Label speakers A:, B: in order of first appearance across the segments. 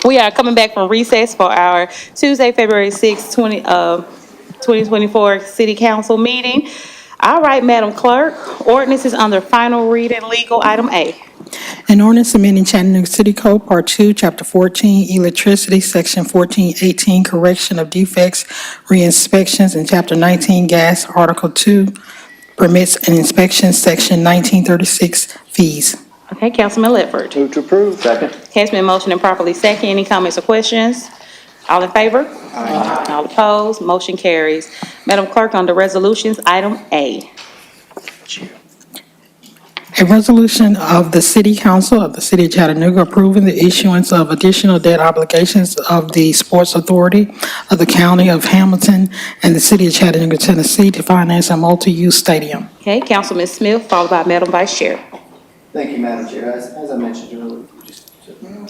A: We are coming back from recess for our Tuesday, February 6th, 2024 City Council meeting. All right, Madam Clerk, ordinance is under final reading, legal item A.
B: An ordinance amending Chattanooga City Code, Part 2, Chapter 14, Electricity, Section 1418, Correction of Defects, Re-inspections, and Chapter 19, Gas, Article 2, Permits and Inspections, Section 1936, Fees.
A: Okay, Councilman Ledford.
C: Move to approve. Second.
A: Okay, it's been motioned and properly second. Any comments or questions? All in favor? Aye. All opposed? Motion carries. Madam Clerk, under resolutions, item A.
B: A resolution of the City Council of the City of Chattanooga approving the issuance of additional debt obligations of the Sports Authority of the County of Hamilton and the City of Chattanooga, Tennessee to finance a multi-use stadium.
A: Okay, Councilman Smith, followed by Madam Vice Chair.
D: Thank you, Madam Chair. As I mentioned earlier,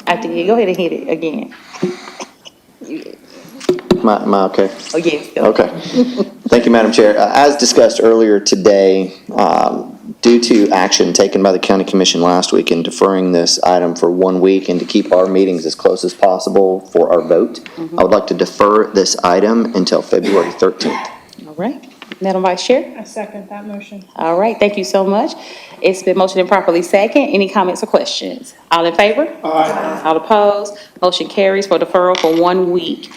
A: After you, go ahead and hit it again.
C: Am I okay?
A: Oh, yes.
C: Okay. Thank you, Madam Chair. As discussed earlier today, due to action taken by the County Commission last week in deferring this item for 1 week and to keep our meetings as close as possible for our vote, I would like to defer this item until February 13th.
A: All right. Madam Vice Chair?
E: I second that motion.
A: All right, thank you so much. It's been motioned and properly second. Any comments or questions? All in favor? Aye. All opposed? Motion carries for deferral for 1 week.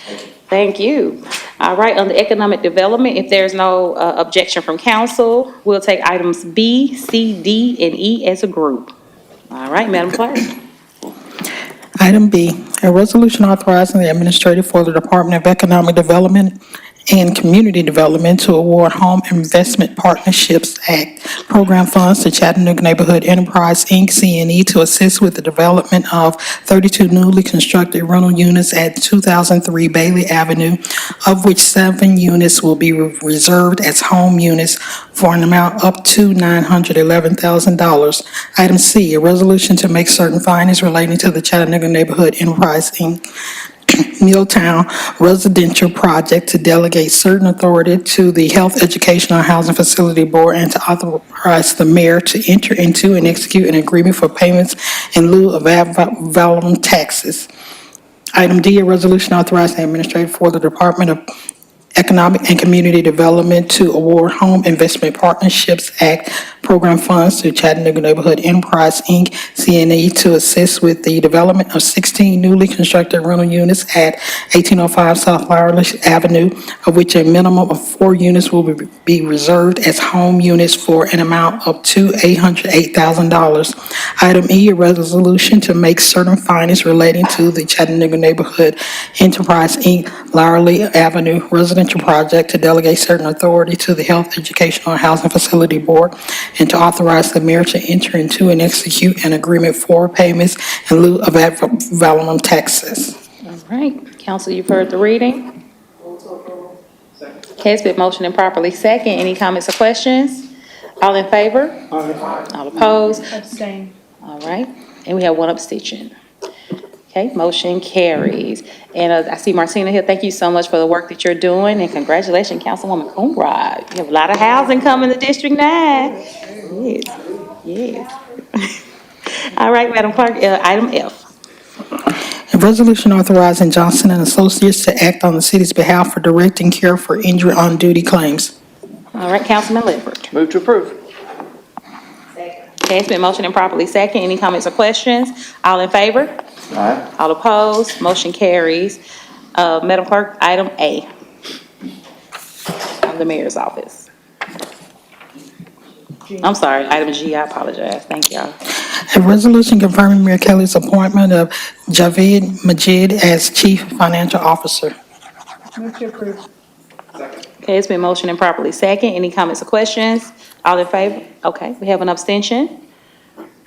A: Thank you. All right, under economic development, if there's no objection from council, we'll take items B, C, D, and E as a group. All right, Madam Clerk.
B: Item B, a resolution authorizing the administrator for the Department of Economic Development and Community Development to award Home Investment Partnerships Act program funds to Chattanooga Neighborhood Enterprise, Inc., CNE, to assist with the development of 32 newly constructed rental units at 2003 Bailey Avenue, of which 7 units will be reserved as home units for an amount up to $911,000. Item C, a resolution to make certain findings relating to the Chattanooga Neighborhood Enterprise, Inc. Milltown Residential Project to delegate certain authority to the Health, Educational, and Housing Facility Board and to authorize the mayor to enter into and execute an agreement for payments in lieu of ad valorem taxes. Item D, a resolution authorizing the administrator for the Department of Economic and Community Development to award Home Investment Partnerships Act program funds to Chattanooga Neighborhood Enterprise, Inc., CNE, to assist with the development of 16 newly constructed rental units at 1805 South Lowry Avenue, of which a minimum of 4 units will be reserved as home units for an amount up to $808,000. Item E, a resolution to make certain findings relating to the Chattanooga Neighborhood Enterprise, Inc., Lowry Avenue Residential Project to delegate certain authority to the Health, Educational, and Housing Facility Board and to authorize the mayor to enter into and execute an agreement for payments in lieu of ad valorem taxes.
A: All right, council, you've heard the reading. Okay, it's been motioned and properly second. Any comments or questions? All in favor? Aye. All opposed?
E: Abstain.
A: All right, and we have 1 abstention. Okay, motion carries. And I see Martina here. Thank you so much for the work that you're doing, and congratulations, Councilwoman Coonrod. You have a lot of housing coming to District 9. Yes, yes. All right, Madam Clerk, item F.
B: A resolution authorizing Johnson and Associates to act on the city's behalf for directing care for injury on duty claims.
A: All right, Councilman Ledford.
C: Move to approve.
A: Okay, it's been motioned and properly second. Any comments or questions? All in favor?
C: Aye.
A: All opposed? Motion carries. Madam Clerk, item A. From the mayor's office. I'm sorry, item G, I apologize. Thank y'all.
B: A resolution confirming Mayor Kelly's appointment of Javed Majid as Chief Financial Officer.
E: Move to approve.
A: Okay, it's been motioned and properly second. Any comments or questions? All in favor? Okay, we have an abstention.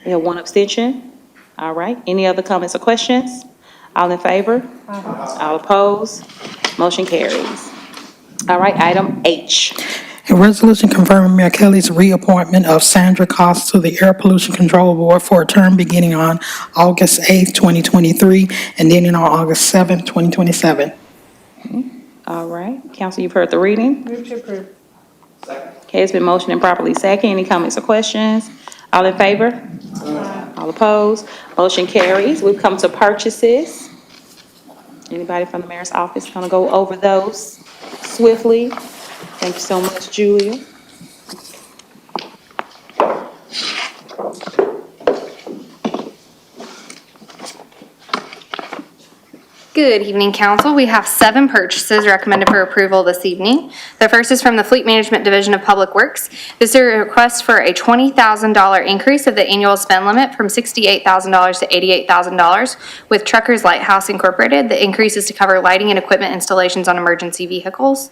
A: We have 1 abstention. All right, any other comments or questions? All in favor? Aye. All opposed? Motion carries. All right, item H.
B: A resolution confirming Mayor Kelly's reappointment of Sandra Cost to the Air Pollution Control Board for a term beginning on August 8th, 2023, and ending on August 7th, 2027.
A: All right, council, you've heard the reading.
E: Move to approve.
A: Okay, it's been motioned and properly second. Any comments or questions? All in favor? Aye. All opposed? Motion carries. We've come to purchases. Anybody from the mayor's office gonna go over those swiftly? Thank you so much, Julia.
F: Good evening, council. We have 7 purchases recommended for approval this evening. The first is from the Fleet Management Division of Public Works. This is a request for a $20,000 increase of the annual spend limit from $68,000 to $88,000 with Truckers Lighthouse Incorporated. The increase is to cover lighting and equipment installations on emergency vehicles.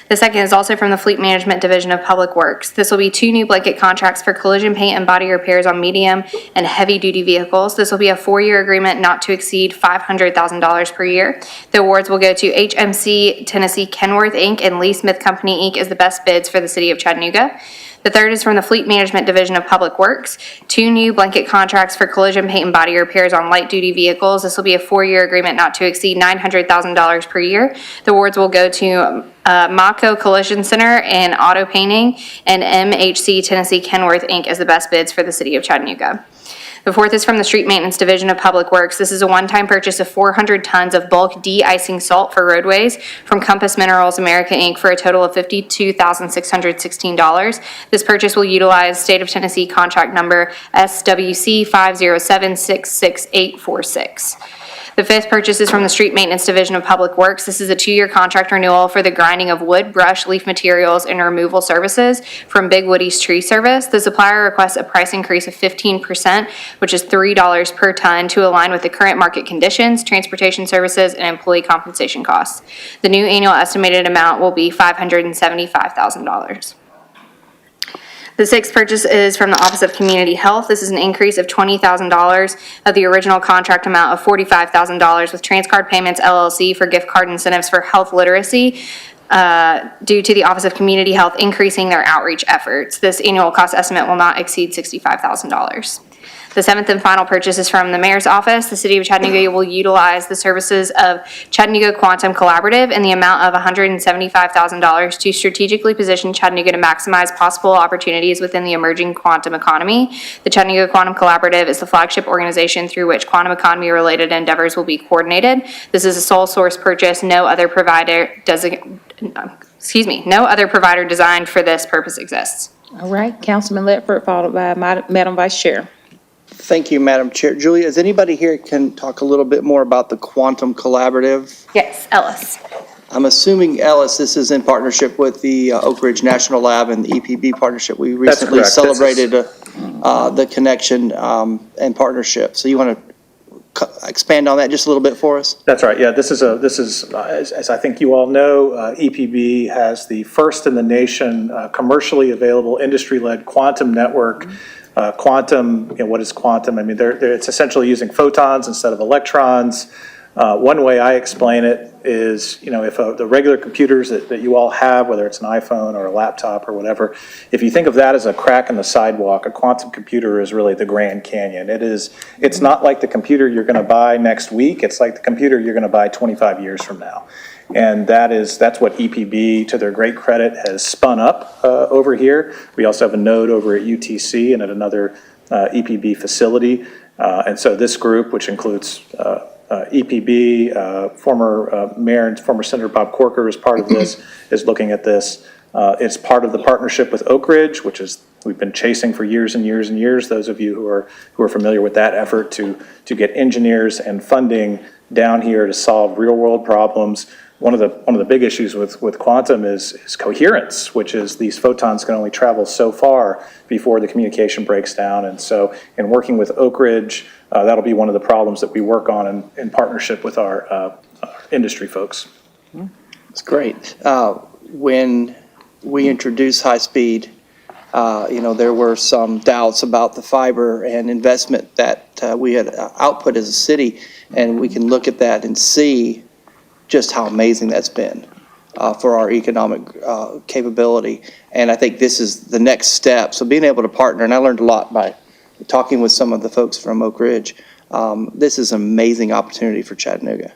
F: The second is also from the Fleet Management Division of Public Works. This will be 2 new blanket contracts for collision paint and body repairs on medium and heavy-duty vehicles. This will be a 4-year agreement not to exceed $500,000 per year. The awards will go to HMC Tennessee Kenworth, Inc. and Lee Smith Company, Inc. as the best bids for the city of Chattanooga. The third is from the Fleet Management Division of Public Works. 2 new blanket contracts for collision paint and body repairs on light-duty vehicles. This will be a 4-year agreement not to exceed $900,000 per year. The awards will go to Mako Collision Center and Auto Painting and MHC Tennessee Kenworth, Inc. as the best bids for the city of Chattanooga. The fourth is from the Street Maintenance Division of Public Works. This is a one-time purchase of 400 tons of bulk de-icing salt for roadways from Compass Minerals America, Inc. for a total of $52,616. This purchase will utilize State of Tennessee contract number SWC 507-66846. The fifth purchase is from the Street Maintenance Division of Public Works. This is a 2-year contract renewal for the grinding of wood, brush, leaf materials, and removal services from Big Woody's Tree Service. The supplier requests a price increase of 15%, which is $3 per ton, to align with the current market conditions, transportation services, and employee compensation costs. The new annual estimated amount will be $575,000. The sixth purchase is from the Office of Community Health. This is an increase of $20,000 of the original contract amount of $45,000 with Transcard Payments LLC for gift card incentives for health literacy due to the Office of Community Health increasing their outreach efforts. This annual cost estimate will not exceed $65,000. The seventh and final purchase is from the mayor's office. The city of Chattanooga will utilize the services of Chattanooga Quantum Collaborative in the amount of $175,000 to strategically position Chattanooga to maximize possible opportunities within the emerging quantum economy. The Chattanooga Quantum Collaborative is the flagship organization through which quantum economy-related endeavors will be coordinated. This is a sole source purchase. No other provider designed for this purpose exists.
A: All right, Councilman Ledford, followed by Madam Vice Chair.
D: Thank you, Madam Chair. Julia, is anybody here can talk a little bit more about the Quantum Collaborative?
F: Yes, Ellis.
D: I'm assuming, Ellis, this is in partnership with the Oak Ridge National Lab and the EPB partnership. We recently
G: correct.
D: celebrated the connection and partnership. So you want to expand on that just a little bit for us?
G: That's right. Yeah, this is as I think you all know, EPB has the first in the nation commercially available industry-led quantum network. Quantum, what is quantum? I mean, it's essentially using photons instead of electrons. One way I explain it is, if the regular computers that you all have, whether it's an iPhone or a laptop or whatever, if you think of that as a crack in the sidewalk, a quantum computer is really the Grand Canyon. It's not like the computer you're going to buy next week. It's like the computer you're going to buy 25 years from now. And that's what EPB, to their great credit, has spun up over here. We also have a node over at UTC and at another EPB facility. And so this group, which includes EPB, former Mayor and former Senator Bob Corker is part of this, is looking at this. It's part of the partnership with Oak Ridge, which is we've been chasing for years and years and years. Those of you who are familiar with that effort to get engineers and funding down here to solve real world problems. One of the big issues with quantum is coherence, which is these photons can only travel so far before the communication breaks down. And so in working with Oak Ridge, that'll be one of the problems that we work on in partnership with our industry folks.
D: That's great. When we introduced high speed, there were some doubts about the fiber and investment that we had output as a city, and we can look at that and see just how amazing that's been for our economic capability. And I think this is the next step. So being able to partner, and I learned a lot by talking with some of the folks from Oak Ridge. This is an amazing opportunity for Chattanooga.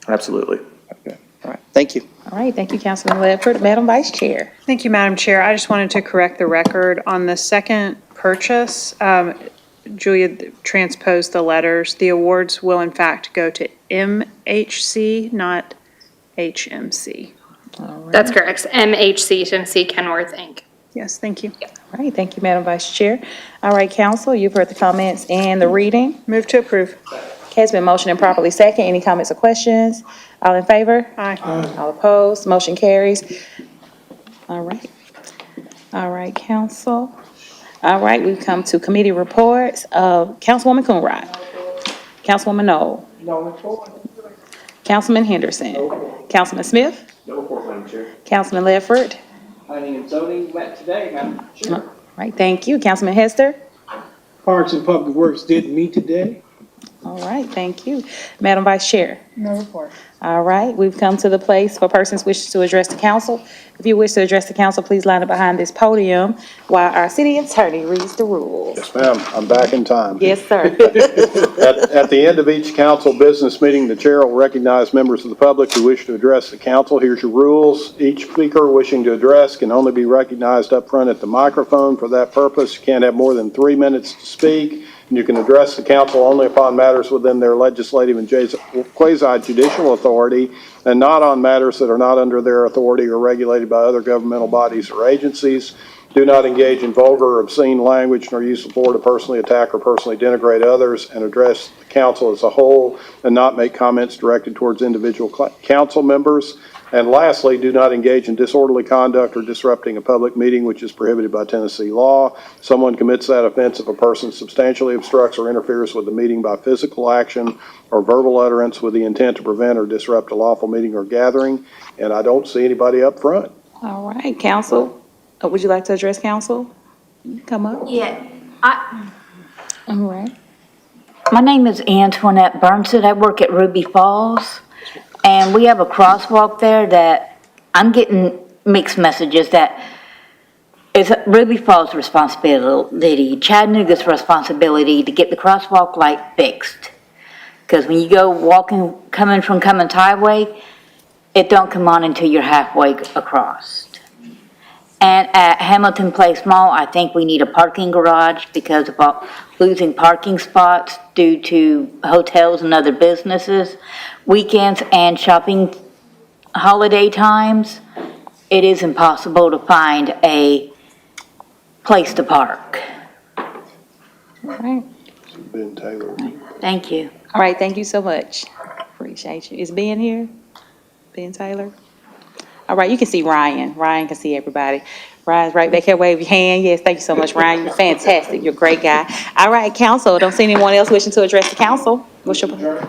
G: Absolutely.
D: Okay. All right. Thank you.
A: All right, thank you, Councilman Ledford. Madam Vice Chair.
E: Thank you, Madam Chair. I just wanted to correct the record on the second purchase. Julia transposed the letters. The awards will in fact go to MHC, not HMC.
F: That's correct. MHC, Tennessee Kenworth, Inc.
E: Yes, thank you.
A: All right, thank you, Madam Vice Chair. All right, council, you've heard the comments and the reading.
E: Move to approve.
A: Okay, it's been motioned and properly second. Any comments or questions? All in favor?
E: Aye.
A: All opposed? Motion carries. All right. All right, council. All right, we've come to committee reports of Councilwoman Coonrod. Councilwoman Knoll.
D: No report.
A: Councilman Henderson. Councilman Smith.
D: No report, Madam Chair.
A: Councilman Ledford.
D: Planning and zoning met today, Madam Chair.
A: All right, thank you. Councilman Hester.
H: Parks and Public Works did meet today.
A: All right, thank you. Madam Vice Chair.
E: No report.
A: All right, we've come to the place for persons wishing to address the council. If you wish to address the council, please line up behind this podium while our city attorney reads the rules.
I: Yes, ma'am, I'm back in time.
A: Yes, sir.
I: At the end of each council business meeting, the chair will recognize members of the public who wish to address the council. Here's your rules. Each speaker wishing to address can only be recognized up front at the microphone. For that purpose, you can't have more than 3 minutes to speak. And you can address the council only upon matters within their legislative and quasi-judicial authority, and not on matters that are not under their authority or regulated by other governmental bodies or agencies. Do not engage in vulgar or obscene language nor use the floor to personally attack or personally denigrate others, and address the council as a whole and not make comments directed towards individual council members. And lastly, do not engage in disorderly conduct or disrupting a public meeting, which is prohibited by Tennessee law. Someone commits that offense if a person substantially obstructs or interferes with the meeting by physical action or verbal utterance with the intent to prevent or disrupt a lawful meeting or gathering. And I don't see anybody up front.
A: All right, council. Would you like to address council? Come up.
J: Yeah,
A: All right.
J: my name is Antoinette Burnson. I work at Ruby Falls, and we have a crosswalk there that I'm getting mixed messages that it's Ruby Falls' responsibility, Chattanooga's responsibility to get the crosswalk light fixed. Because when you go walking, coming from Cummins Highway, it don't come on until you're halfway across. And at Hamilton Place Mall, I think we need a parking garage because of losing parking spots due to hotels and other businesses. Weekends and shopping holiday times, it is impossible to find a place to park.
A: All right.
I: Ben Taylor.
J: Thank you.
A: All right, thank you so much. Appreciate you. Is Ben here? Ben Taylor? All right, you can see Ryan. Ryan can see everybody. Ryan's right back here, wave your hand. Yes, thank you so much, Ryan. You're fantastic. You're a great guy. All right, council, don't see anyone else wishing to address the council. What's your?